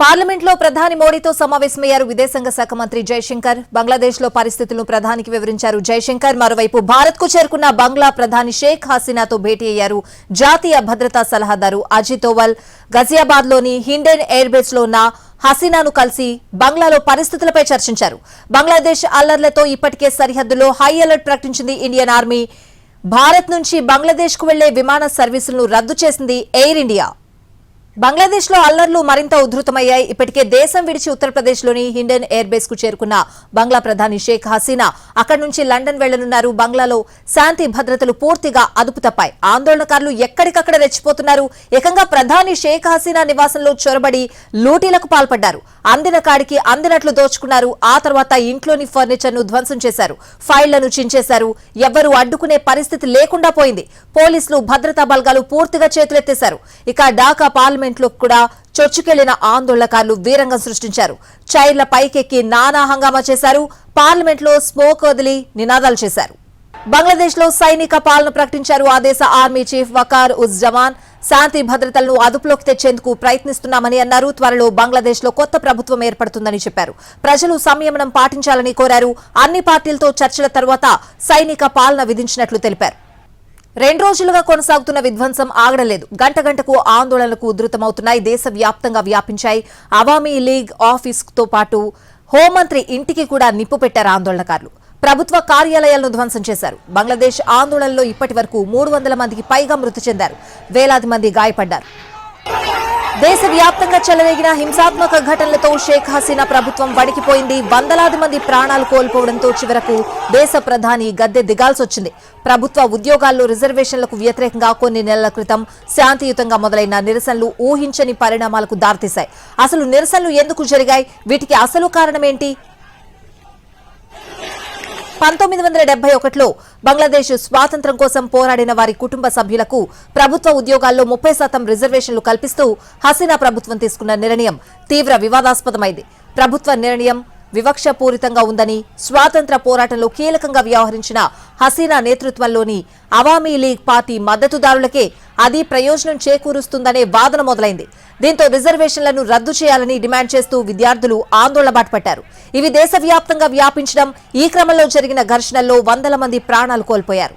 పార్లమెంట్లో ప్రధాని మోడీతో సమావేశమయ్యారు విదేశాంగ శాఖ మంత్రి జైశంకర్. బంగ్లాదేశ్ లో పరిస్థితులను ప్రధానికి వివరించారు జైశంకర్. మరోవైపు భారత్ కు చేరుకున్న బంగ్లా ప్రధాని షేక్ హసీనాతో భేటీ అయ్యారు. జాతీయ భద్రతా సలహాదారు అజిత్ దోవల్ గజియాబాద్ లోని హిండెన్ ఎయిర్ బేస్ లో ఉన్న హసీనాను కలిసి బంగ్లాలో పరిస్థితులపై చర్చించారు. బంగ్లాదేశ్ అల్లర్లతో ఇప్పటికే సరిహద్దులో హై అలర్ట్ ప్రకటించింది ఇండియన్ ఆర్మీ. భారత్ నుంచి బంగ్లాదేశ్ కు వెళ్లే విమాన సర్వీసులను రద్దు చేసింది ఎయిర్ ఇండియా. బంగ్లాదేశ్ లో అల్లర్లు మరింత ఉధృతమయ్యాయి. ఇప్పటికే దేశం విడిచి ఉత్తరప్రదేశ్ లోని హిండెన్ ఎయిర్ బేస్ కు చేరుకున్న బంగ్లా ప్రధాని షేక్ హసీనా అక్కడి నుంచి లండన్ వెళ్లనున్నారు. బంగ్లాలో శాంతి భద్రతలు పూర్తిగా అదుపు తప్పాయి. ఆందోళనకారులు ఎక్కడికక్కడ రెచ్చిపోతున్నారు. ఏకంగా ప్రధాని షేక్ హసీనా నివాసంలో చొరబడి లూటీలకు పాల్పడ్డారు. అందిన కాడికి అందినట్లు దోచుకున్నారు. ఆ తర్వాత ఇంట్లోని ఫర్నిచర్ ను ధ్వంసం చేశారు. ఫైళ్లను చించేశారు. ఎవ్వరూ అడ్డుకునే పరిస్థితి లేకుండా పోయింది. పోలీసులు భద్రతా బలగాలు పూర్తిగా చేతులెత్తేశారు. ఇక ఢాకా పార్లమెంట్ లో కూడా చొచ్చుకెళ్లిన ఆందోళనకారులు వీరంగం సృష్టించారు. చైర్ల పైకెక్కి నానా హంగామా చేశారు. పార్లమెంట్ లో స్మోక్ వదిలి నినాదాలు చేశారు. బంగ్లాదేశ్ లో సైనిక పాలన ప్రకటించారు. ఆ దేశ ఆర్మీ చీఫ్ వకార్ ఉజ్ జమాన్ శాంతి భద్రతలను అదుపులోకి తెచ్చేందుకు ప్రయత్నిస్తున్నామని అన్నారు. త్వరలో బంగ్లాదేశ్ లో కొత్త ప్రభుత్వం ఏర్పడుతుందని చెప్పారు. ప్రజలు సంయమనం పాటించాలని కోరారు. అన్ని పార్టీలతో చర్చల తర్వాత సైనిక పాలన విధించినట్లు తెలిపారు. 2 రోజులుగా కొనసాగుతున్న విధ్వంసం ఆగడలేదు. గంట గంటకు ఆందోళనలకు ఉధృతమవుతున్నాయి. దేశవ్యాప్తంగా వ్యాపించాయి. అవామీ లీగ్ ఆఫీసుతో పాటు హోంమంత్రి ఇంటికి కూడా నిప్పు పెట్టారు ఆందోళనకారులు. ప్రభుత్వ కార్యాలయాలను ధ్వంసం చేశారు. బంగ్లాదేశ్ ఆందోళనలో ఇప్పటి వరకు 300 మందికి పైగా మృతి చెందారు. వేలాది మంది గాయపడ్డారు. దేశవ్యాప్తంగా చెలరేగిన హింసాత్మక ఘటనలతో షేక్ హసీనా ప్రభుత్వం వణికిపోయింది. వందలాది మంది ప్రాణాలు కోల్పోవడంతో చివరకు దేశ ప్రధాని గద్దె దిగాల్సొచ్చింది. ప్రభుత్వ ఉద్యోగాల్లో రిజర్వేషన్లకు వ్యతిరేకంగా కొన్ని నెలల క్రితం శాంతియుతంగా మొదలైన నిరసనలు ఊహించని పరిణామాలకు దారితీశాయి. అసలు నిరసనలు ఎందుకు జరిగాయి? వీటికి అసలు కారణమేంటి? 1971లో బంగ్లాదేశ్ స్వాతంత్ర్యం కోసం పోరాడిన వారి కుటుంబ సభ్యులకు ప్రభుత్వ ఉద్యోగాల్లో 30% రిజర్వేషన్లు కల్పిస్తూ హసీనా ప్రభుత్వం తీసుకున్న నిర్ణయం తీవ్ర వివాదాస్పదమైంది. ప్రభుత్వ నిర్ణయం వివక్షపూరితంగా ఉందని స్వాతంత్ర పోరాటంలో కీలకంగా వ్యవహరించిన హసీనా నేతృత్వంలోని అవామీ లీగ్ పార్టీ మద్దతుదారులకే అది ప్రయోజనం చేకూరుస్తుందనే వాదన మొదలైంది. దీంతో రిజర్వేషన్లను రద్దు చేయాలని డిమాండ్ చేస్తూ విద్యార్థులు ఆందోళన బాటపట్టారు. ఇవి దేశవ్యాప్తంగా వ్యాపించడం, ఈ క్రమంలో జరిగిన ఘర్షణల్లో వందల మంది ప్రాణాలు కోల్పోయారు.